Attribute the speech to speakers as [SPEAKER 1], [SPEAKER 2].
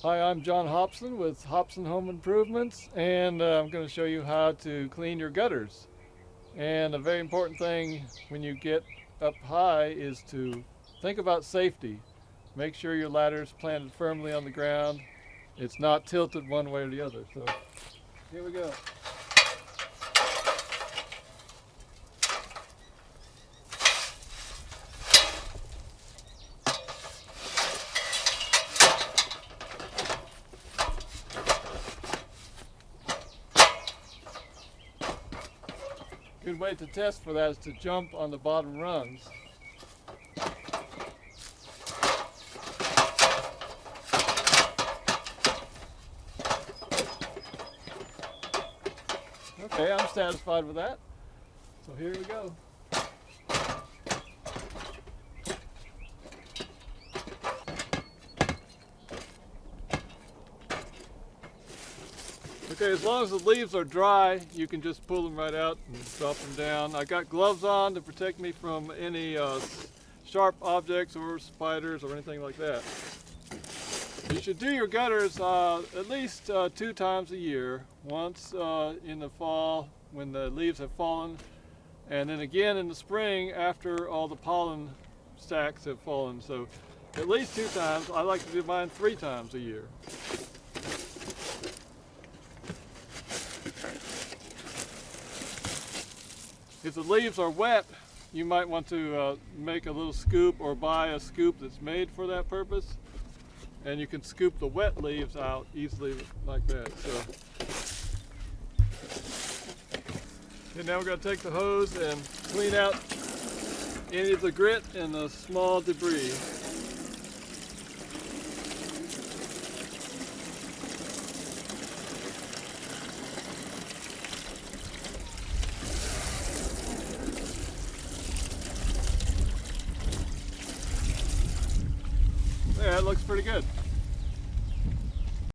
[SPEAKER 1] Hi, I'm John Hobson with Hobson Home Improvements, and I'm going to show you how to clean your gutters. And a very important thing when you get up high is to think about safety. Make sure your ladder is planted firmly on the ground. It's not tilted one way or the other. So here we go. Good way to test for that is to jump on the bottom rungs. Okay, I'm satisfied with that. So here we go. Okay, as long as the leaves are dry, you can just pull them right out and drop them down. I got gloves on to protect me from any sharp objects or spiders or anything like that. You should do your gutters at least 2 times a year. Once in the fall when the leaves have fallen, and then again in the spring after all the pollen stacks have fallen. So at least 2 times. I like to do mine 3 times a year. If the leaves are wet, you might want to make a little scoop or buy a scoop that's made for that purpose. And you can scoop the wet leaves out easily like that. So, okay, now we're going to take the hose and clean out any of the grit and the small debris. Yeah, it looks pretty good.